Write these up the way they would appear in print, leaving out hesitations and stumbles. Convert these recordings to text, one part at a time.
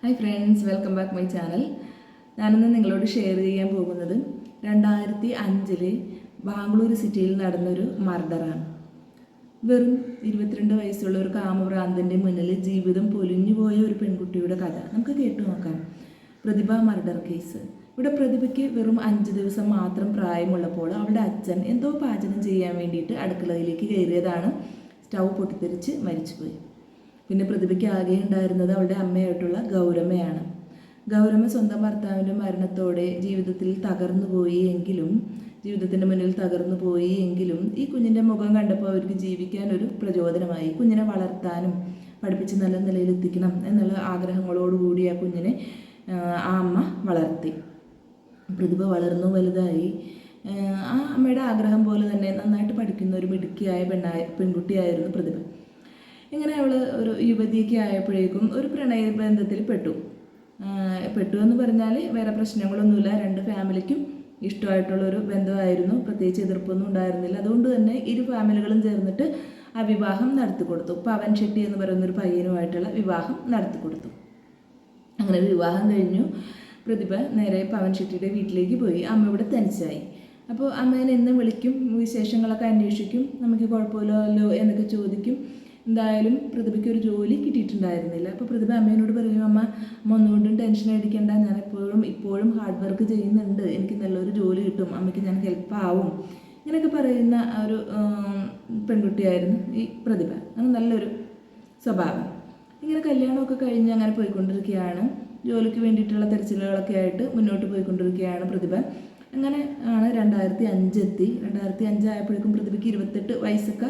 Hi friends, welcome back my channel. ഞാനിന്ന് നിങ്ങളോട് share ചെയ്യാൻ പോകുന്നത് 2005 ബാംഗ്ലൂർ സിറ്റിയിൽ നടന്നൊരു മർഡറാണ്. വെറും 22 വയസ്സുള്ള ഒരു കാമഭ്രാന്തൻ്റെ മുന്നിൽ ജീവിതം പൊലിഞ്ഞുപോയ ഒരു പെൺകുട്ടിയുടെ കഥ നമുക്ക് കേട്ടു നോക്കാം. പ്രതിഭ മർഡർ കേസ്. ഇവിടെ പ്രതിഭയ്ക്ക് വെറും 5 ദിവസം മാത്രം പ്രായമുള്ളപ്പോൾ അവളുടെ അച്ഛൻ എന്തോ പാചകം ചെയ്യാൻ വേണ്ടിയിട്ട് അടുക്കളയിലേക്ക് കയറിയതാണ്. സ്റ്റൗ പൊട്ടിത്തെറിച്ച് മരിച്ചുപോയി. പിന്നെ പ്രതിഭയ്ക്ക് ആകെ ഉണ്ടായിരുന്നത് അവളുടെ അമ്മയായിട്ടുള്ള ഗൗരമ്മയാണ്. ഗൗരമ്മ സ്വന്തം ഭർത്താവിൻ്റെ മരണത്തോടെ ജീവിതത്തിൻ്റെ മുന്നിൽ തകർന്നു പോയി എങ്കിലും ഈ കുഞ്ഞിൻ്റെ മുഖം കണ്ടപ്പോൾ അവർക്ക് ജീവിക്കാൻ ഒരു പ്രചോദനമായി. കുഞ്ഞിനെ വളർത്താനും പഠിപ്പിച്ച് നല്ല നിലയിലെത്തിക്കണം എന്നുള്ള ആഗ്രഹങ്ങളോടുകൂടി ആ കുഞ്ഞിനെ ആ അമ്മ വളർത്തി. പ്രതിഭ വളർന്നു വലുതായി. ആ അമ്മയുടെ ആഗ്രഹം പോലെ തന്നെ നന്നായിട്ട് പഠിക്കുന്ന ഒരു മിടുക്കിയായ പെൺകുട്ടിയായിരുന്നു പ്രതിഭ. ഇങ്ങനെ അവൾ ഒരു യുവതിയൊക്കെ ആയപ്പോഴേക്കും ഒരു പ്രണയബന്ധത്തിൽ പെട്ടു എന്ന് പറഞ്ഞാൽ വേറെ പ്രശ്നങ്ങളൊന്നുമില്ല. രണ്ട് ഫാമിലിക്കും ഇഷ്ടമായിട്ടുള്ളൊരു ബന്ധമായിരുന്നു. പ്രത്യേകിച്ച് എതിർപ്പൊന്നും ഉണ്ടായിരുന്നില്ല. അതുകൊണ്ട് തന്നെ ഇരു ഫാമിലികളും ചേർന്നിട്ട് ആ വിവാഹം നടത്തി കൊടുത്തു. പവൻ ഷെട്ടി എന്ന് പറയുന്നൊരു പയ്യനുമായിട്ടുള്ള വിവാഹം നടത്തി കൊടുത്തു. അങ്ങനെ വിവാഹം കഴിഞ്ഞു. പ്രതിഭ നേരെ പവൻ ഷെട്ടിയുടെ വീട്ടിലേക്ക് പോയി. അമ്മ ഇവിടെ തനിച്ചായി. അപ്പോൾ അമ്മേനെ എന്നും വിളിക്കും, വിശേഷങ്ങളൊക്കെ അന്വേഷിക്കും, നമുക്ക് കുഴപ്പമില്ലല്ലോ എന്നൊക്കെ ചോദിക്കും. എന്തായാലും പ്രതിഭയ്ക്ക് ഒരു ജോലി കിട്ടിയിട്ടുണ്ടായിരുന്നില്ല. അപ്പോൾ പ്രതിഭ അമ്മേനോട് പറയും, അമ്മ ഒന്നുകൊണ്ടും ടെൻഷൻ അടിക്കേണ്ട, ഞാൻ ഇപ്പോഴും ഹാർഡ് വർക്ക് ചെയ്യുന്നുണ്ട്, എനിക്ക് നല്ലൊരു ജോലി കിട്ടും, അമ്മയ്ക്ക് ഞാൻ ഹെൽപ്പാവും, ഇങ്ങനെയൊക്കെ പറയുന്ന ഒരു പെൺകുട്ടിയായിരുന്നു ഈ പ്രതിഭ. അങ്ങനെ നല്ലൊരു സ്വഭാവം. ഇങ്ങനെ കല്യാണമൊക്കെ കഴിഞ്ഞ് അങ്ങനെ പോയിക്കൊണ്ടിരിക്കുകയാണ്. ജോലിക്ക് വേണ്ടിയിട്ടുള്ള തിരച്ചിലുകളൊക്കെ ആയിട്ട് മുന്നോട്ട് പോയിക്കൊണ്ടിരിക്കുകയാണ് പ്രതിഭ. അങ്ങനെ ആണ് 2005 എത്തി. 2005 ആയപ്പോഴേക്കും പ്രതിഭയ്ക്ക് 28 വയസ്സൊക്കെ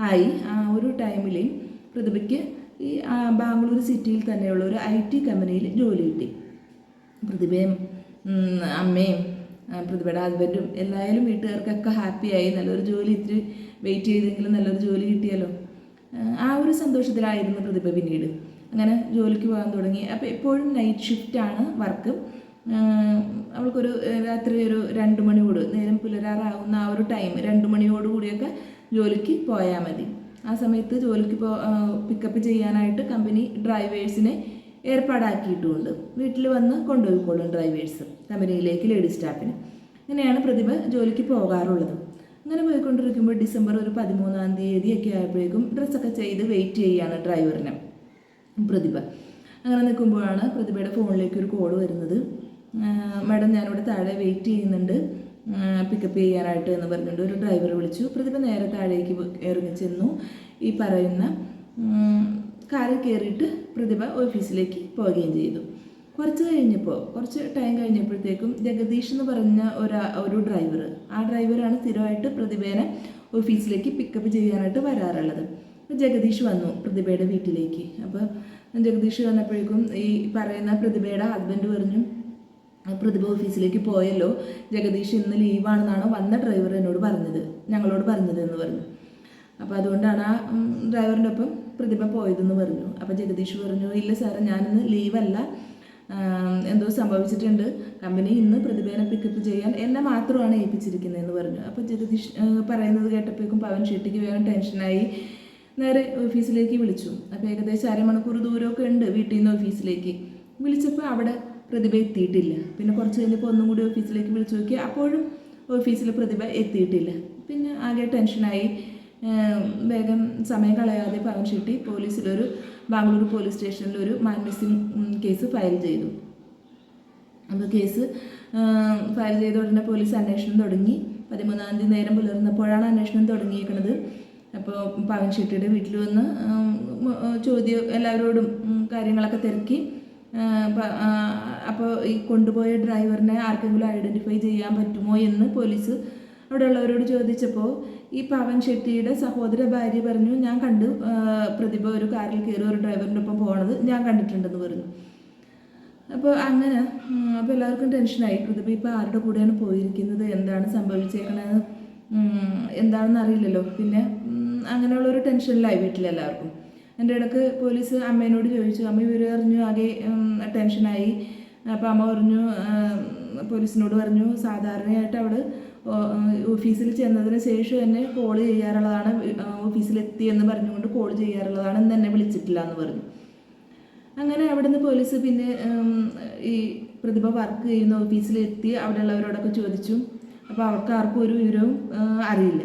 ആയി. ആ ഒരു ടൈമിൽ പ്രതിഭയ്ക്ക് ഈ ബാംഗ്ലൂർ സിറ്റിയിൽ തന്നെയുള്ള ഒരു IT കമ്പനിയിൽ ജോലി കിട്ടി. പ്രതിഭയും അമ്മയും പ്രതിഭയുടെ ഹസ്ബൻഡും എല്ലാവരും വീട്ടുകാർക്കൊക്കെ ഹാപ്പിയായി. നല്ലൊരു ജോലി, ഇത്തിരി വെയിറ്റ് ചെയ്തെങ്കിലും നല്ലൊരു ജോലി കിട്ടിയല്ലോ, ആ ഒരു സന്തോഷത്തിലായിരുന്നു പ്രതിഭ. പിന്നീട് അങ്ങനെ ജോലിക്ക് പോകാൻ തുടങ്ങി. അപ്പോൾ എപ്പോഴും നൈറ്റ് ഷിഫ്റ്റാണ് വർക്ക്. അവൾക്കൊരു രാത്രി ഒരു 2 മണിയോട്, നേരം പുലരാറാവുന്ന ആ ഒരു ടൈം 2 മണിയോടുകൂടിയൊക്കെ ജോലിക്ക് പോയാൽ മതി. ആ സമയത്ത് ജോലിക്ക് പിക്കപ്പ് ചെയ്യാനായിട്ട് കമ്പനി ഡ്രൈവേഴ്സിനെ ഏർപ്പാടാക്കിയിട്ടുമുണ്ട്. വീട്ടിൽ വന്ന് കൊണ്ടുപോയിക്കോളും ഡ്രൈവേഴ്സ് കമ്പനിയിലേക്ക്, ലേഡി സ്റ്റാഫിന്. അങ്ങനെയാണ് പ്രതിഭ ജോലിക്ക് പോകാറുള്ളത്. അങ്ങനെ പോയിക്കൊണ്ടിരിക്കുമ്പോൾ ഡിസംബർ ഒരു 13-ാം തീയതിയൊക്കെ ആയപ്പോഴേക്കും ഡ്രസ്സൊക്കെ ചെയ്ത് വെയിറ്റ് ചെയ്യുകയാണ് ഡ്രൈവറിനെ പ്രതിഭ. അങ്ങനെ നിൽക്കുമ്പോഴാണ് പ്രതിഭയുടെ ഫോണിലേക്ക് ഒരു കോൾ വരുന്നത്. മാഡം, ഞാനിവിടെ താഴെ വെയിറ്റ് ചെയ്യുന്നുണ്ട്, പിക്കപ്പ് ചെയ്യാനായിട്ട് എന്ന് പറഞ്ഞുകൊണ്ട് ഒരു ഡ്രൈവർ വിളിച്ചു. പ്രതിഭ നേരെ താഴേക്ക് ഇറങ്ങി ചെന്നു. ഈ പറയുന്ന കാറിൽ കയറിയിട്ട് പ്രതിഭ ഓഫീസിലേക്ക് പോവുകയും ചെയ്തു. കുറച്ച് ടൈം കഴിഞ്ഞപ്പോഴത്തേക്കും ജഗദീഷ് എന്ന് പറഞ്ഞ ഒരു ഡ്രൈവർ, ആ ഡ്രൈവറാണ് സ്ഥിരമായിട്ട് പ്രതിഭേനെ ഓഫീസിലേക്ക് പിക്കപ്പ് ചെയ്യാനായിട്ട് വരാറുള്ളത്. അപ്പോൾ ജഗദീഷ് വന്നു പ്രതിഭയുടെ വീട്ടിലേക്ക്. അപ്പോൾ ജഗദീഷ് വന്നപ്പോഴേക്കും ഈ പറയുന്ന പ്രതിഭയുടെ ഹസ്ബൻഡ് പറഞ്ഞു, പ്രതിഭ ഓഫീസിലേക്ക് പോയല്ലോ, ജഗദീഷ് ഇന്ന് ലീവാണെന്നാണ് വന്ന ഡ്രൈവർ ഞങ്ങളോട് പറഞ്ഞത് എന്ന് പറഞ്ഞു. അപ്പോൾ അതുകൊണ്ടാണ് ആ ഡ്രൈവറിൻ്റെ ഒപ്പം പ്രതിഭ പോയതെന്ന് പറഞ്ഞു. അപ്പോൾ ജഗദീഷ് പറഞ്ഞു, ഇല്ല സാറേ, ഞാനിന്ന് ലീവല്ല, എന്തോ സംഭവിച്ചിട്ടുണ്ട്, കമ്പനി ഇന്ന് പ്രതിഭേനെ പിക്കപ്പ് ചെയ്യാൻ എന്നെ മാത്രമാണ് ഏൽപ്പിച്ചിരിക്കുന്നതെന്ന് പറഞ്ഞു. അപ്പോൾ ജഗദീഷ് പറയുന്നത് കേട്ടപ്പോഴേക്കും പവൻ ഷെട്ടിക്ക് വേഗം ടെൻഷനായി. നേരെ ഓഫീസിലേക്ക് വിളിച്ചു. അപ്പോൾ ഏകദേശം 1/2 മണിക്കൂർ ദൂരമൊക്കെ ഉണ്ട് വീട്ടിൽ നിന്ന് ഓഫീസിലേക്ക്. വിളിച്ചപ്പോൾ അവിടെ പ്രതിഭ എത്തിയിട്ടില്ല. പിന്നെ കുറച്ച് കഴിഞ്ഞപ്പോൾ ഒന്നും കൂടി ഓഫീസിലേക്ക് വിളിച്ചു നോക്കി. അപ്പോഴും ഓഫീസിൽ പ്രതിഭ എത്തിയിട്ടില്ല. പിന്നെ ആകെ ടെൻഷനായി. വേഗം സമയം കളയാതെ പവൻ ഷെട്ടി ബാംഗ്ലൂർ പോലീസ് സ്റ്റേഷനിൽ ഒരു മാൻ മിസ്സിംഗ് കേസ് ഫയൽ ചെയ്തു. അപ്പോൾ കേസ് ഫയൽ ചെയ്ത ഉടനെ പോലീസ് അന്വേഷണം തുടങ്ങി. 13-ാം തീയതി നേരം പുലർന്നപ്പോഴാണ് അന്വേഷണം തുടങ്ങിയിരിക്കുന്നത്. അപ്പോൾ പവൻ ഷെട്ടിയുടെ വീട്ടിൽ വന്ന് എല്ലാവരോടും കാര്യങ്ങളൊക്കെ തിരക്കി. അപ്പോൾ ഈ കൊണ്ടുപോയ ഡ്രൈവറിനെ ആർക്കെങ്കിലും ഐഡൻറ്റിഫൈ ചെയ്യാൻ പറ്റുമോ എന്ന് പോലീസ് അവിടെ ഉള്ളവരോട് ചോദിച്ചപ്പോൾ ഈ പവൻ ഷെട്ടിയുടെ സഹോദര ഭാര്യ പറഞ്ഞു, ഞാൻ കണ്ടു, പ്രതിഭ ഒരു കാറിൽ കയറി ഒരു ഡ്രൈവറിൻ്റെ ഒപ്പം പോകണത് ഞാൻ കണ്ടിട്ടുണ്ടെന്ന് പറഞ്ഞു. അപ്പോൾ എല്ലാവർക്കും ടെൻഷനായി. പ്രതിഭ ഇപ്പോൾ ആരുടെ കൂടെയാണ് പോയിരിക്കുന്നത്, എന്താണ് സംഭവിച്ചേക്കണത്, എന്താണെന്ന് അറിയില്ലല്ലോ. പിന്നെ അങ്ങനെയുള്ളൊരു ടെൻഷനിലായി വീട്ടിലെല്ലാവർക്കും. എൻ്റെ ഇടയ്ക്ക് പോലീസ് അമ്മേനോട് ചോദിച്ചു. അമ്മ ഇവർ അറിഞ്ഞു, ആകെ ടെൻഷനായി. അപ്പോൾ അമ്മ പറഞ്ഞു, പോലീസിനോട് പറഞ്ഞു, സാധാരണയായിട്ട് അവൾ ഓഫീസിൽ ചെന്നതിന് ശേഷം എന്നെ കോൾ ചെയ്യാറുള്ളതാണ്, ഓഫീസിലെത്തി എന്ന് പറഞ്ഞുകൊണ്ട് കോൾ ചെയ്യാറുള്ളതാണ്, ഇന്ന് എന്നെ വിളിച്ചിട്ടില്ല എന്ന് പറഞ്ഞു. അങ്ങനെ അവിടുന്ന് പോലീസ് പിന്നെ ഈ പ്രതിഭ വർക്ക് ചെയ്യുന്ന ഓഫീസിലെത്തി അവിടെയുള്ളവരോടൊക്കെ ചോദിച്ചു. അപ്പോൾ അവർക്ക് ആർക്കും ഒരു വിവരവും അറിയില്ല.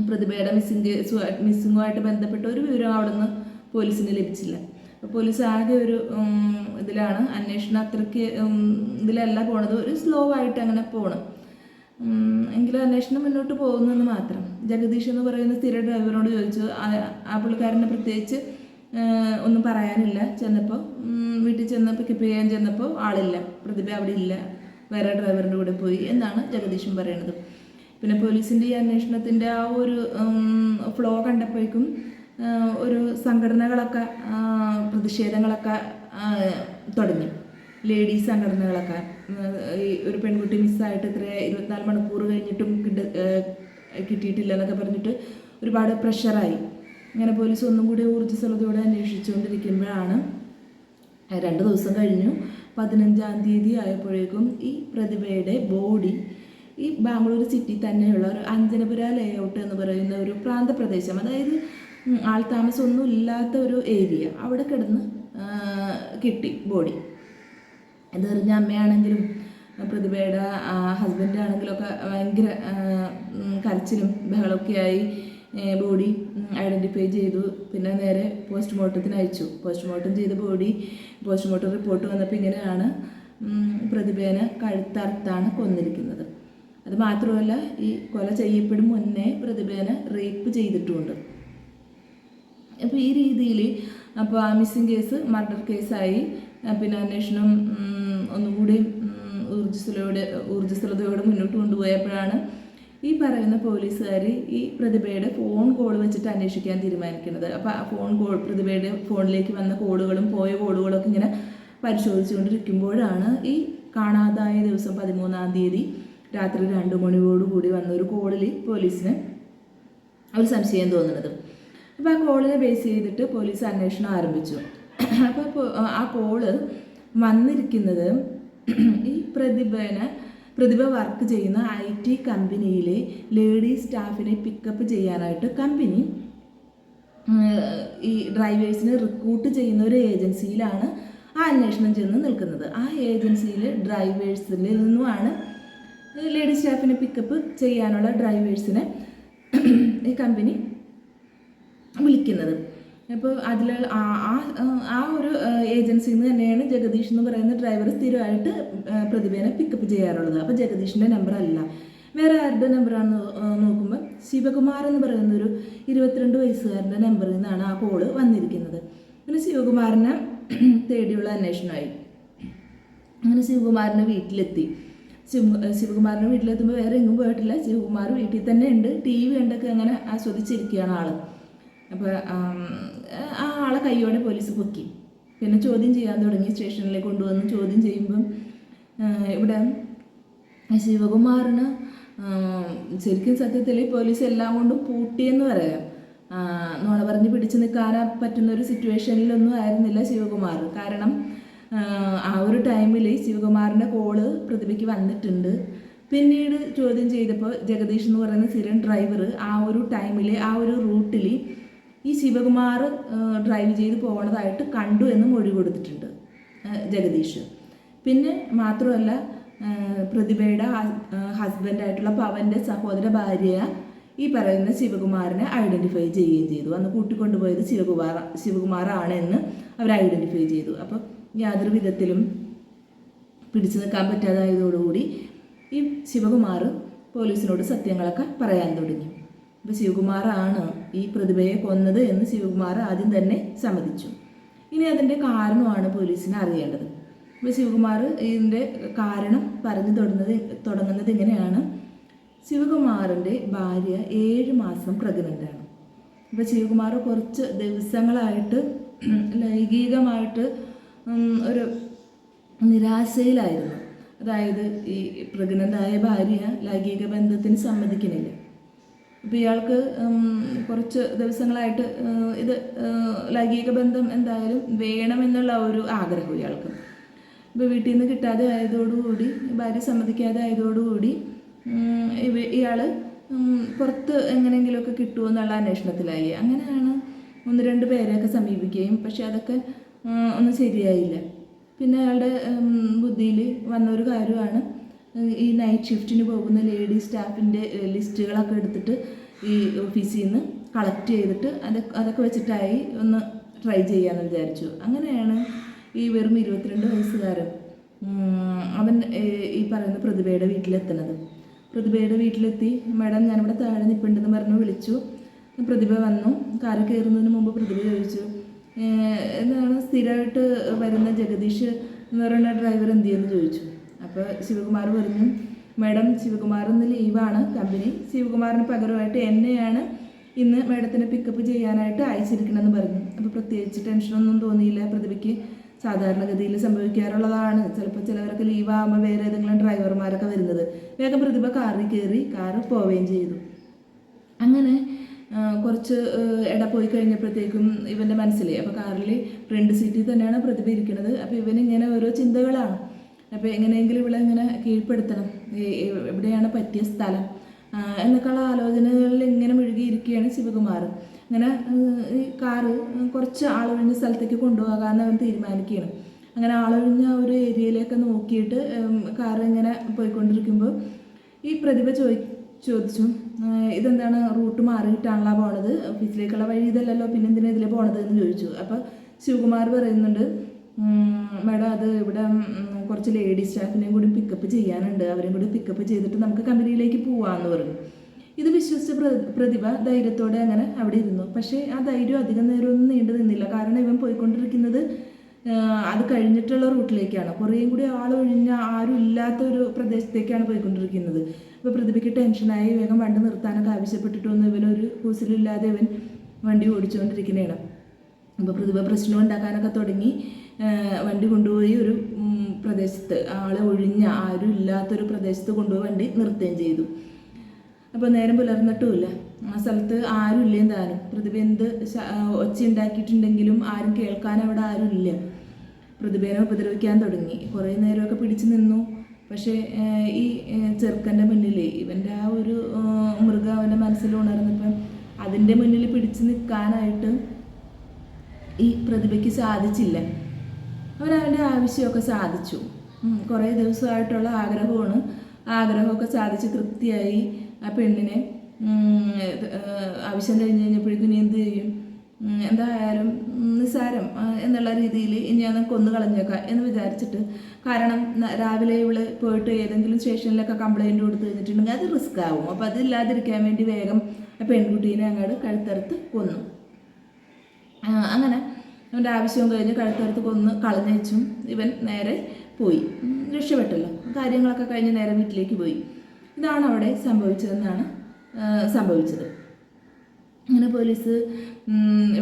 പ്രതിഭയുടെ മിസ്സിങ്ങുമായിട്ട് ബന്ധപ്പെട്ട ഒരു വിവരവും അവിടുന്ന് പോലീസിന് ലഭിച്ചില്ല. അപ്പോൾ പോലീസ് ആകെ ഒരു ഇതിലാണ്, അന്വേഷണം അത്രയ്ക്ക് ഇതിലല്ല പോണത്, ഒരു സ്ലോ ആയിട്ട് അങ്ങനെ പോകണം. എങ്കിലും അന്വേഷണം മുന്നോട്ട് പോകുന്നെന്ന് മാത്രം. ജഗദീഷ് എന്ന് പറയുന്ന സ്ഥിര ഡ്രൈവറിനോട് ചോദിച്ചു. ആ പുള്ളിക്കാരനെ പ്രത്യേകിച്ച് ഒന്നും പറയാനില്ല. ചെന്നപ്പോൾ വീട്ടിൽ ചെന്ന് പിക്കപ്പ് ചെയ്യാൻ ചെന്നപ്പോൾ ആളില്ല, പ്രതിഭ അവിടെ ഇല്ല, വേറെ ഡ്രൈവറിൻ്റെ കൂടെ പോയി എന്നാണ് ജഗദീഷും പറയുന്നത്. പിന്നെ പോലീസിൻ്റെ ഈ അന്വേഷണത്തിൻ്റെ ആ ഒരു ഫ്ലോ കണ്ടപ്പോഴേക്കും ഒരു സംഘടനകളൊക്കെ പ്രതിഷേധങ്ങളൊക്കെ തുടങ്ങി. ലേഡീസ് സംഘടനകളൊക്കെ ഈ ഒരു പെൺകുട്ടി മിസ്സായിട്ട് ഇത്ര 24 മണിക്കൂർ കഴിഞ്ഞിട്ടും കിട്ടിയിട്ടില്ല എന്നൊക്കെ പറഞ്ഞിട്ട് ഒരുപാട് പ്രഷറായി. അങ്ങനെ പോലീസ് ഒന്നും കൂടി ഊർജ്ജസ്വലതയോടെ അന്വേഷിച്ചുകൊണ്ടിരിക്കുമ്പോഴാണ് 2 ദിവസം കഴിഞ്ഞു, 15-ാം തീയതി ആയപ്പോഴേക്കും ഈ പ്രതിഭയുടെ ബോഡി ഈ ബാംഗ്ലൂർ സിറ്റി തന്നെയുള്ള ഒരു അഞ്ജനപുര ലേഔട്ട് എന്ന് പറയുന്ന ഒരു പ്രാന്തപ്രദേശം, അതായത് ആൾതാമസമൊന്നും ഇല്ലാത്ത ഒരു ഏരിയ, അവിടെ കിടന്ന് കിട്ടി ബോഡി. ഇതെറിഞ്ഞ അമ്മയാണെങ്കിലും പ്രതിഭയുടെ ഹസ്ബൻഡ് ആണെങ്കിലും ഒക്കെ ഭയങ്കര കരച്ചിലും ബഹളമൊക്കെ ആയി ബോഡി ഐഡൻറ്റിഫൈ ചെയ്തു. പിന്നെ നേരെ പോസ്റ്റ്മോർട്ടത്തിന് അയച്ചു. പോസ്റ്റ്മോർട്ടം ചെയ്ത ബോഡി പോസ്റ്റ്മോർട്ടം റിപ്പോർട്ട് വന്നപ്പോൾ ഇങ്ങനെയാണ്, പ്രതിഭേനെ കഴുത്തറുത്താണ് കൊന്നിരിക്കുന്നത്. അത് മാത്രമല്ല, ഈ കൊല ചെയ്യപ്പെടും മുന്നേ പ്രതിഭേനെ റേപ്പ് ചെയ്തിട്ടുമുണ്ട്. അപ്പോൾ ഈ രീതിയിൽ അപ്പോൾ ആ മിസ്സിങ് കേസ് മർഡർ കേസായി. പിന്നെ അന്വേഷണം ഒന്നുകൂടി ഊർജ്ജസ്വലതയോടെ മുന്നോട്ട് കൊണ്ടുപോയപ്പോഴാണ് ഈ പറയുന്ന പോലീസുകാർ ഈ പ്രതിഭയുടെ ഫോൺ കോൾ വെച്ചിട്ട് അന്വേഷിക്കാൻ തീരുമാനിക്കുന്നത്. അപ്പോൾ ആ ഫോൺ കോൾ, പ്രതിഭയുടെ ഫോണിലേക്ക് വന്ന കോളുകളും പോയ കോളുകളൊക്കെ ഇങ്ങനെ പരിശോധിച്ചുകൊണ്ടിരിക്കുമ്പോഴാണ് ഈ കാണാതായ ദിവസം 13-ാം തീയതി രാത്രി 2 മണിയോടുകൂടി വന്ന ഒരു കോളിൽ പോലീസിന് ഒരു സംശയം തോന്നുന്നത്. അപ്പോൾ ആ കോളിനെ ബേസ് ചെയ്തിട്ട് പോലീസ് അന്വേഷണം ആരംഭിച്ചു. അപ്പോൾ ആ കോള് വന്നിരിക്കുന്നത് ഈ പ്രതിഭ വർക്ക് ചെയ്യുന്ന IT കമ്പനിയിലെ ലേഡി സ്റ്റാഫിനെ പിക്കപ്പ് ചെയ്യാനായിട്ട് കമ്പനി ഈ ഡ്രൈവേഴ്സിനെ റിക്രൂട്ട് ചെയ്യുന്ന ഒരു ഏജൻസിയിലാണ് ആ അന്വേഷണം ചെന്ന് നിൽക്കുന്നത്. ആ ഏജൻസിയിൽ ഡ്രൈവേഴ്സിൽ നിന്നുമാണ് ലേഡി സ്റ്റാഫിനെ പിക്കപ്പ് ചെയ്യാനുള്ള ഡ്രൈവേഴ്സിനെ ഈ കമ്പനി വിളിക്കുന്നത്. അപ്പോൾ അതിൽ ആ ഒരു ഏജൻസിയിൽ നിന്ന് തന്നെയാണ് ജഗദീഷ് എന്ന് പറയുന്ന ഡ്രൈവർ സ്ഥിരമായിട്ട് പ്രതിഭേനെ പിക്കപ്പ് ചെയ്യാറുള്ളത്. അപ്പോൾ ജഗദീഷിൻ്റെ നമ്പർ അല്ല, വേറെ ആരുടെ നമ്പറാണെന്ന് നോക്കുമ്പോൾ ശിവകുമാർ എന്ന് പറയുന്ന ഒരു 22 വയസ്സുകാരൻ്റെ നമ്പറിൽ നിന്നാണ് ആ കോള് വന്നിരിക്കുന്നത്. പിന്നെ ശിവകുമാറിനെ തേടിയുള്ള അന്വേഷണമായി. അങ്ങനെ ശിവകുമാറിൻ്റെ വീട്ടിലെത്തി. ശിവകുമാറിൻ്റെ വീട്ടിലെത്തുമ്പോൾ വേറെ എങ്ങും പോയിട്ടില്ല, ശിവകുമാർ വീട്ടിൽ തന്നെ ഉണ്ട്. TV കണ്ടൊക്കെ അങ്ങനെ ആസ്വദിച്ചിരിക്കുകയാണ് ആൾ. അപ്പോൾ ആ ആളെ കൈയോടെ പോലീസ് പൊക്കി. പിന്നെ ചോദ്യം ചെയ്യാൻ തുടങ്ങി. സ്റ്റേഷനിലേക്ക് കൊണ്ടുവന്ന് ചോദ്യം ചെയ്യുമ്പം ഇവിടെ ശിവകുമാറിന് ശരിക്കും സത്യത്തിൽ പോലീസ് എല്ലാം കൊണ്ടും പൂട്ടിയെന്ന് പറയാം. നുണ പറഞ്ഞ് പിടിച്ചു നിൽക്കാൻ പറ്റുന്ന ഒരു സിറ്റുവേഷനിലൊന്നും ആയിരുന്നില്ല ശിവകുമാർ. കാരണം ആ ഒരു ടൈമിൽ ശിവകുമാറിൻ്റെ കോള് പ്രതിഭയ്ക്ക് വന്നിട്ടുണ്ട്. പിന്നീട് ചോദ്യം ചെയ്തപ്പോൾ ജഗദീഷ് എന്ന് പറയുന്ന സ്ഥിരം ഡ്രൈവർ ആ ഒരു ടൈമിൽ ആ ഒരു റൂട്ടിൽ ഈ ശിവകുമാർ ഡ്രൈവ് ചെയ്ത് പോകുന്നതായിട്ട് കണ്ടു എന്ന് മൊഴി കൊടുത്തിട്ടുണ്ട് ജഗദീഷ്. പിന്നെ മാത്രമല്ല, പ്രതിഭയുടെ ഹസ്ബൻഡായിട്ടുള്ള പവൻ്റെ സഹോദര ഭാര്യ ഈ പറയുന്ന ശിവകുമാറിനെ ഐഡൻറ്റിഫൈ ചെയ്യുകയും ചെയ്തു. അന്ന് കൂട്ടിക്കൊണ്ടുപോയത് ശിവകുമാറാണ് എന്ന് അവർ ഐഡൻറ്റിഫൈ ചെയ്തു. അപ്പം യാതൊരു വിധത്തിലും പിടിച്ചു നിൽക്കാൻ പറ്റാതായതോടുകൂടി ഈ ശിവകുമാർ പോലീസിനോട് സത്യങ്ങളൊക്കെ പറയാൻ തുടങ്ങി. അപ്പോൾ ശിവകുമാറാണ് ഈ പ്രതിഭയെ കൊന്നത് എന്ന് ശിവകുമാർ ആദ്യം തന്നെ സമ്മതിച്ചു. ഇനി അതിൻ്റെ കാരണമാണ് പോലീസിന് അറിയേണ്ടത്. അപ്പോൾ ശിവകുമാർ ഇതിൻ്റെ കാരണം പറഞ്ഞു തുടങ്ങുന്നത് ഇങ്ങനെയാണ്. ശിവകുമാറിൻ്റെ ഭാര്യ 7 മാസം പ്രഗ്നൻ്റാണ്. അപ്പോൾ ശിവകുമാർ കുറച്ച് ദിവസങ്ങളായിട്ട് ലൈംഗികമായിട്ട് ഒരു നിരാശയിലായിരുന്നു. അതായത് ഈ പ്രഗ്നൻ്റായ ഭാര്യ ലൈംഗിക ബന്ധത്തിന് സമ്മതിക്കുന്നില്ല. അപ്പോൾ ഇയാൾക്ക് കുറച്ച് ദിവസങ്ങളായിട്ട് ഇത് ലൈംഗിക ബന്ധം എന്തായാലും വേണമെന്നുള്ള ഒരു ആഗ്രഹം ഇയാൾക്ക്. ഇപ്പോൾ വീട്ടിൽ നിന്ന് കിട്ടാതെ ആയതോടുകൂടി, ഭാര്യ സമ്മതിക്കാതെ ആയതോടുകൂടി ഇയാൾ പുറത്ത് എങ്ങനെയെങ്കിലുമൊക്കെ കിട്ടുമോ എന്നുള്ള അന്വേഷണത്തിലായി. അങ്ങനെയാണ് 1-2 പേരെയൊക്കെ സമീപിക്കുകയും, പക്ഷെ അതൊക്കെ ഒന്നും ശരിയായില്ല. പിന്നെ അയാളുടെ ബുദ്ധിയിൽ വന്ന ഒരു കാര്യമാണ് ഈ നൈറ്റ് ഷിഫ്റ്റിന് പോകുന്ന ലേഡി സ്റ്റാഫിൻ്റെ ലിസ്റ്റുകളൊക്കെ എടുത്തിട്ട് ഈ ഓഫീസിൽ നിന്ന് കളക്ട് ചെയ്തിട്ട് അതൊക്കെ വെച്ചിട്ടായി ഒന്ന് ട്രൈ ചെയ്യാമെന്ന് വിചാരിച്ചു. അങ്ങനെയാണ് ഈ വെറും 22 വയസ്സുകാരൻ അവൻ ഈ പറയുന്ന പ്രതിഭയുടെ വീട്ടിലെത്തുന്നത്. പ്രതിഭയുടെ വീട്ടിലെത്തി, മാഡം ഞാനിവിടെ താഴെ നിൽപ്പുണ്ടെന്ന് പറഞ്ഞു വിളിച്ചു. പ്രതിഭ വന്നു. കാറ് കയറുന്നതിന് മുമ്പ് പ്രതിഭ ചോദിച്ചു, എന്താണ് സ്ഥിരമായിട്ട് വരുന്ന ജഗദീഷ് എന്ന് പറയുന്ന ഡ്രൈവർ എന്ത് ചെയ്യുമെന്ന് ചോദിച്ചു. അപ്പോൾ ശിവകുമാർ പറഞ്ഞു, മാഡം ശിവകുമാർ ഇന്ന് ലീവാണ്, കമ്പനി ശിവകുമാറിന് പകരമായിട്ട് എന്നെയാണ് ഇന്ന് മാഡത്തിനെ പിക്കപ്പ് ചെയ്യാനായിട്ട് അയച്ചിരിക്കണമെന്ന് പറഞ്ഞു. അപ്പോൾ പ്രത്യേകിച്ച് ടെൻഷനൊന്നും തോന്നിയില്ല പ്രതിഭയ്ക്ക്. സാധാരണഗതിയിൽ സംഭവിക്കാറുള്ളതാണ്. ചിലപ്പോൾ ചിലവരൊക്കെ ലീവാകുമ്പോൾ വേറെ ഏതെങ്കിലും ഡ്രൈവർമാരൊക്കെ വരുന്നത്. വേഗം പ്രതിഭ കാറിൽ കയറി, കാറ് പോവുകയും ചെയ്തു. അങ്ങനെ കുറച്ച് ഇട പോയി കഴിഞ്ഞപ്പോഴത്തേക്കും ഇവൻ്റെ മനസ്സിൽ, അപ്പോൾ കാറിൽ ഫ്രണ്ട് സീറ്റിൽ തന്നെയാണ് പ്രതിഭ ഇരിക്കുന്നത്. അപ്പോൾ ഇവനിങ്ങനെ ഓരോ ചിന്തകളാണ്. അപ്പോൾ എങ്ങനെയെങ്കിലും ഇവിടെ ഇങ്ങനെ കീഴ്പ്പെടുത്തണം, എവിടെയാണ് പറ്റിയ സ്ഥലം എന്നൊക്കെയുള്ള ആലോചനകളിൽ ഇങ്ങനെ മുഴുകിയിരിക്കുകയാണ് ശിവകുമാർ. അങ്ങനെ ഈ കാറ് കുറച്ച് ആളൊഴിഞ്ഞ സ്ഥലത്തേക്ക് കൊണ്ടുപോകാമെന്ന് അവൻ തീരുമാനിക്കുകയാണ്. അങ്ങനെ ആളൊഴിഞ്ഞ ഒരു ഏരിയയിലേക്ക് നോക്കിയിട്ട് കാറ് ഇങ്ങനെ പോയിക്കൊണ്ടിരിക്കുമ്പോൾ ഈ പ്രതിഭ ചോദിച്ചു, ഇതെന്താണ് റൂട്ട് മാറിയിട്ടാണല്ലോ പോണത്, ഓഫീസിലേക്കുള്ള വഴി ഇതല്ലല്ലോ, പിന്നെ എന്തിനാ ഇതിൽ പോണത് എന്ന് ചോദിച്ചു. അപ്പോൾ ശിവകുമാർ പറയുന്നുണ്ട്, മാഡം അത് ഇവിടെ കുറച്ച് ലേഡീസ് സ്റ്റാഫിനെയും കൂടി പിക്കപ്പ് ചെയ്യാനുണ്ട്, അവരെയും കൂടി പിക്കപ്പ് ചെയ്തിട്ട് നമുക്ക് കമ്പനിയിലേക്ക് പോവാമെന്ന് പറഞ്ഞു. ഇത് വിശ്വസിച്ച പ്രതിഭ ധൈര്യത്തോടെ അങ്ങനെ അവിടെ ഇരുന്നു. പക്ഷേ ആ ധൈര്യം അധികം നേരമൊന്നും നീണ്ടു നിന്നില്ല. കാരണം ഇവൻ പോയിക്കൊണ്ടിരിക്കുന്നത് അത് കഴിഞ്ഞിട്ടുള്ള റൂട്ടിലേക്കാണ്. കുറേയും കൂടി ആളൊഴിഞ്ഞ ആരും ഇല്ലാത്തൊരു പ്രദേശത്തേക്കാണ് പോയിക്കൊണ്ടിരിക്കുന്നത്. അപ്പോൾ പ്രതിഭയ്ക്ക് ടെൻഷനായി. വേഗം വണ്ടി നിർത്താനൊക്കെ ആവശ്യപ്പെട്ടിട്ടൊന്നും ഇവനൊരു കൂസലില്ലാതെ ഇവൻ വണ്ടി ഓടിച്ചുകൊണ്ടിരിക്കുന്നതാണ്. അപ്പോൾ പ്രതിഭ പ്രശ്നം ഉണ്ടാക്കാനൊക്കെ തുടങ്ങി. വണ്ടി കൊണ്ടുപോയി ഒരു പ്രദേശത്ത്, ആളെ ഒഴിഞ്ഞ ആരും ഇല്ലാത്തൊരു പ്രദേശത്ത് കൊണ്ടുപോയി വണ്ടി നിർത്തുകയും ചെയ്തു. അപ്പോൾ നേരം പുലർന്നിട്ടുമില്ല. ആ സ്ഥലത്ത് ആരും ഇല്ലേം താനും. പ്രതിഭ എന്ത് ഒച്ച ഉണ്ടാക്കിയിട്ടുണ്ടെങ്കിലും ആരും കേൾക്കാൻ അവിടെ ആരും ഇല്ല. പ്രതിഭേനെ ഉപദ്രവിക്കാൻ തുടങ്ങി. കുറേ നേരമൊക്കെ പിടിച്ചു നിന്നു. പക്ഷേ ഈ ചെറുക്കൻ്റെ മുന്നിൽ ഇവൻ്റെ ആ ഒരു മൃഗം അവൻ്റെ മനസ്സിൽ ഉണർന്നപ്പം അതിൻ്റെ മുന്നിൽ പിടിച്ചു നിൽക്കാനായിട്ട് ഈ പ്രതിഭയ്ക്ക് സാധിച്ചില്ല. അവൻ്റെ ആവശ്യമൊക്കെ സാധിച്ചു. കുറേ ദിവസമായിട്ടുള്ള ആഗ്രഹമാണ്. ആഗ്രഹമൊക്കെ സാധിച്ച് തൃപ്തിയായി. ആ പെണ്ണിനെ ആവശ്യം കഴിഞ്ഞപ്പോഴേക്കും ഇനി എന്ത് ചെയ്യും, എന്തായാലും നിസ്സാരം എന്നുള്ള രീതിയിൽ ഞാൻ കൊന്നു കളഞ്ഞേക്കാം എന്ന് വിചാരിച്ചിട്ട്, കാരണം രാവിലെ ഇവള് പോയിട്ട് ഏതെങ്കിലും സ്റ്റേഷനിലൊക്കെ കംപ്ലൈൻറ്റ് കൊടുത്ത് കഴിഞ്ഞിട്ടുണ്ടെങ്കിൽ അത് റിസ്ക് ആവും. അപ്പോൾ അതില്ലാതിരിക്കാൻ വേണ്ടി വേഗം ആ പെൺകുട്ടീനെ അങ്ങോട്ട് കഴുത്തറുത്ത് കൊന്നു. അങ്ങനെ അവൻ്റെ ആവശ്യവും കഴിഞ്ഞ് കഴുത്തറുത്ത് കൊന്ന് കളഞ്ഞേച്ചും ഇവൻ നേരെ പോയി. രക്ഷപ്പെട്ടല്ലോ. കാര്യങ്ങളൊക്കെ കഴിഞ്ഞ് നേരെ വീട്ടിലേക്ക് പോയി. ഇതാണ് അവിടെ സംഭവിച്ചതെന്നാണ് സംഭവിച്ചത്. അങ്ങനെ പോലീസ്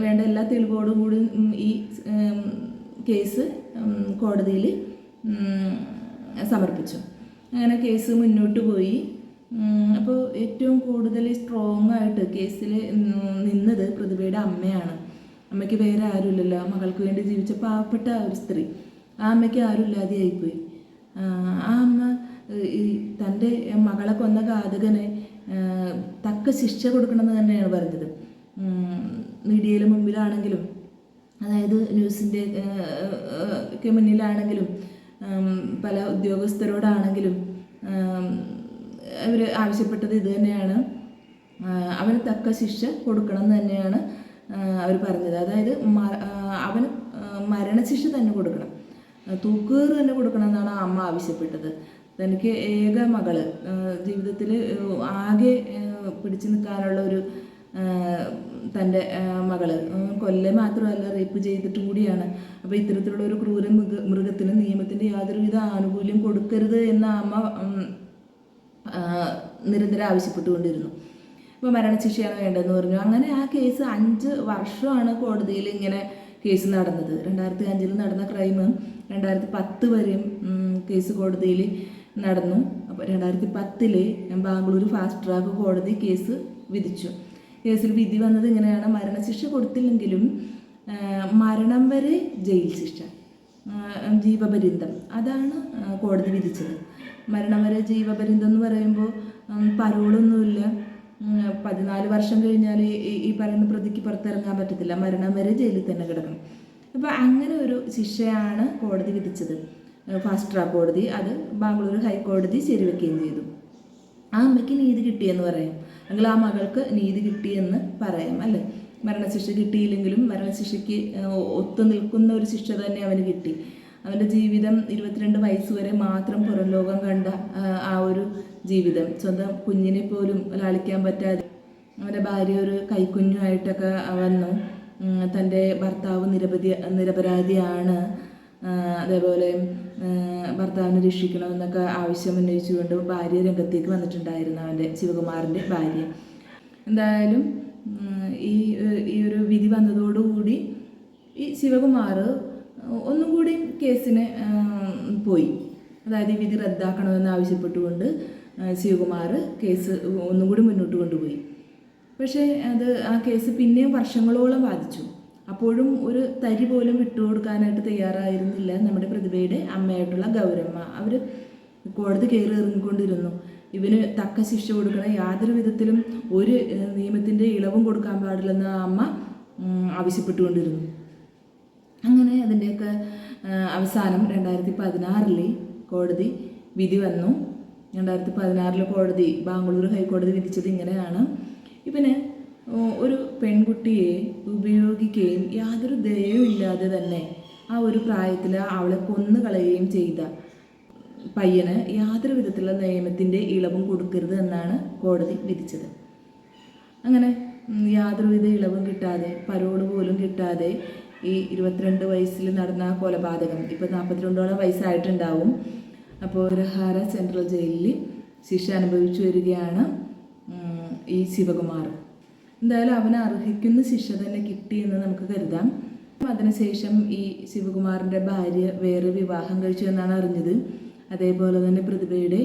വേണ്ട എല്ലാ തെളിവോടും കൂടി ഈ കേസ് കോടതിയിൽ സമർപ്പിച്ചു. അങ്ങനെ കേസ് മുന്നോട്ട് പോയി. അപ്പോൾ ഏറ്റവും കൂടുതൽ സ്ട്രോങ് ആയിട്ട് കേസിൽ നിന്നത് പ്രതിഭയുടെ അമ്മയാണ്. അമ്മയ്ക്ക് വേറെ ആരുമില്ലല്ലോ. മകൾക്ക് വേണ്ടി ജീവിച്ച പാവപ്പെട്ട ഒരു സ്ത്രീ. ആ അമ്മയ്ക്ക് ആരും ഇല്ലാതെയായിപ്പോയി. ആ അമ്മ തൻ്റെ മകളെ കൊന്ന ഘാതകനെ തക്ക ശിക്ഷ കൊടുക്കണമെന്ന് തന്നെയാണ് പറഞ്ഞത്. മീഡിയയിലെ മുമ്പിലാണെങ്കിലും, അതായത് ന്യൂസിൻ്റെ ഒക്കെ മുന്നിലാണെങ്കിലും, പല ഉദ്യോഗസ്ഥരോടാണെങ്കിലും അവർ ആവശ്യപ്പെട്ടത് ഇത് തന്നെയാണ്. അവന് തക്ക ശിക്ഷ കൊടുക്കണം എന്ന് തന്നെയാണ് അവർ പറഞ്ഞത്. അതായത് അവന് മരണശിക്ഷ തന്നെ കൊടുക്കണം, തൂക്കുകയറ് തന്നെ കൊടുക്കണം എന്നാണ് അമ്മ ആവശ്യപ്പെട്ടത്. തനിക്ക് ഏക മകള്, ജീവിതത്തിൽ ആകെ പിടിച്ചു നിൽക്കാനുള്ള ഒരു തൻ്റെ മകള് കൊല്ല മാത്രമല്ല റേപ്പ് ചെയ്തിട്ടും കൂടിയാണ്. അപ്പോൾ ഇത്തരത്തിലുള്ള ഒരു ക്രൂര മൃഗത്തിന് നിയമത്തിൻ്റെ യാതൊരുവിധ ആനുകൂല്യം കൊടുക്കരുത് എന്ന അമ്മ നിരന്തരം ആവശ്യപ്പെട്ടുകൊണ്ടിരുന്നു. അപ്പോൾ മരണശിക്ഷയാണ് വേണ്ടതെന്ന് പറഞ്ഞു. അങ്ങനെ ആ കേസ് 5 വർഷമാണ് കോടതിയിൽ ഇങ്ങനെ കേസ് നടന്നത്. 2005 നടന്ന ക്രൈം 2010 വരെയും കേസ് കോടതിയിൽ നടന്നു. അപ്പോൾ 2010 ബാംഗ്ലൂർ ഫാസ്റ്റ് ട്രാക്ക് കോടതി കേസ് വിധിച്ചു. കേസിൽ വിധി വന്നത് ഇങ്ങനെയാണ്: മരണശിക്ഷ കൊടുത്തില്ലെങ്കിലും മരണം വരെ ജയിൽ ശിക്ഷ, ജീവപര്യന്തം, അതാണ് കോടതി വിധിച്ചത്. മരണം വരെ ജീവപര്യന്തം എന്ന് പറയുമ്പോൾ പരോളൊന്നുമില്ല. 14 വർഷം കഴിഞ്ഞാൽ ഈ പറയുന്ന പ്രതിക്ക് പുറത്തിറങ്ങാൻ പറ്റത്തില്ല. മരണം വരെ ജയിലിൽ തന്നെ കിടക്കണം. അപ്പോൾ അങ്ങനെ ഒരു ശിക്ഷയാണ് കോടതി വിധിച്ചത്. ഫാസ്റ്റ് ട്രാക്ക് കോടതി അത് ബാംഗ്ലൂർ ഹൈക്കോടതി ശരിവെക്കുകയും ചെയ്തു. ആ അമ്മയ്ക്ക് നീതി കിട്ടിയെന്ന് പറയാം, അല്ലെങ്കിൽ ആ മകൾക്ക് നീതി കിട്ടിയെന്ന് പറയാം അല്ലേ. മരണശിക്ഷ കിട്ടിയില്ലെങ്കിലും മരണശിക്ഷയ്ക്ക് ഒത്തു നിൽക്കുന്ന ഒരു ശിക്ഷ തന്നെ അവന് കിട്ടി. അവൻ്റെ ജീവിതം 22 വയസ്സ് വരെ മാത്രം പുറം ലോകം കണ്ട ആ ഒരു ജീവിതം, സ്വന്തം കുഞ്ഞിനെ പോലും ലാളിക്കാൻ പറ്റാതെ അവൻ്റെ ഭാര്യ ഒരു കൈക്കുഞ്ഞുമായിട്ടൊക്കെ വന്നു. തൻ്റെ ഭർത്താവ് നിരപരാധിയാണ്, അതേപോലെ ഭർത്താവിനെ രക്ഷിക്കണമെന്നൊക്കെ ആവശ്യം ഉന്നയിച്ചുകൊണ്ട് ഭാര്യ രംഗത്തേക്ക് വന്നിട്ടുണ്ടായിരുന്നു, അവൻ്റെ ശിവകുമാറിൻ്റെ ഭാര്യ. എന്തായാലും ഈ ഒരു വിധി വന്നതോടുകൂടി ഈ ശിവകുമാർ ഒന്നും കൂടി കേസിന് പോയി. അതായത് ഈ വിധി റദ്ദാക്കണമെന്ന് ആവശ്യപ്പെട്ടുകൊണ്ട് ശിവകുമാർ കേസ് ഒന്നും കൂടി മുന്നോട്ട് കൊണ്ടുപോയി. പക്ഷേ ആ കേസ് പിന്നെയും വർഷങ്ങളോളം ബാധിച്ചു. അപ്പോഴും ഒരു തരി പോലും വിട്ടുകൊടുക്കാനായിട്ട് തയ്യാറായിരുന്നില്ല നമ്മുടെ പ്രതിഭയുടെ അമ്മയായിട്ടുള്ള ഗൗരമ്മ. അവർ കോടതി കയറി ഇറങ്ങിക്കൊണ്ടിരുന്നു. ഇവന് തക്ക ശിക്ഷ കൊടുക്കണം, യാതൊരു വിധത്തിലും ഒരു നിയമത്തിൻ്റെ ഇളവും കൊടുക്കാൻ പാടില്ലെന്ന് ആ അമ്മ ആവശ്യപ്പെട്ടുകൊണ്ടിരുന്നു. അങ്ങനെ അതിൻ്റെയൊക്കെ അവസാനം 2016 കോടതി വിധി വന്നു. 2016 കോടതി, ബാംഗ്ലൂർ ഹൈക്കോടതി വിധിച്ചത് ഇങ്ങനെയാണ്: ഇവന് ഒരു പെൺകുട്ടിയെ ഉപയോഗിക്കുകയും യാതൊരു ദയവും ഇല്ലാതെ തന്നെ ആ ഒരു പ്രായത്തിൽ അവളെ കൊന്നുകളയുകയും ചെയ്ത പയ്യന് യാതൊരു വിധത്തിലുള്ള നിയമത്തിൻ്റെ ഇളവും കൊടുക്കരുത് എന്നാണ് കോടതി വിധിച്ചത്. അങ്ങനെ യാതൊരുവിധ ഇളവും കിട്ടാതെ, പരോള് പോലും കിട്ടാതെ ഈ 22 വയസ്സിൽ നടന്ന കൊലപാതകം, ഇപ്പോൾ 42ഓളം വയസ്സായിട്ടുണ്ടാവും. അപ്പോൾ രഹാര സെൻട്രൽ ജയിലിൽ ശിക്ഷ അനുഭവിച്ചു വരികയാണ് ഈ ശിവകുമാർ. എന്തായാലും അവന് അർഹിക്കുന്ന ശിക്ഷ തന്നെ കിട്ടിയെന്ന് നമുക്ക് കരുതാം. അതിനുശേഷം ഈ ശിവകുമാറിൻ്റെ ഭാര്യ വേറെ വിവാഹം കഴിച്ചു എന്നാണ് അറിഞ്ഞത്. അതേപോലെ തന്നെ പ്രതിഭയുടെ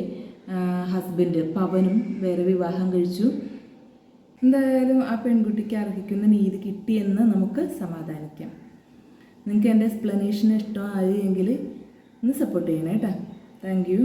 ഹസ്ബൻഡ് പവനും വേറെ വിവാഹം കഴിച്ചു. എന്തായാലും ആ പെൺകുട്ടിക്ക് അർഹിക്കുന്ന നീതി കിട്ടിയെന്ന് നമുക്ക് സമാധാനിക്കാം. നിങ്ങൾക്ക് എൻ്റെ എക്സ്പ്ലനേഷൻ ഇഷ്ടമായി എങ്കിൽ ഒന്ന് സപ്പോർട്ട് ചെയ്യണേ കേട്ടോ. Thank you.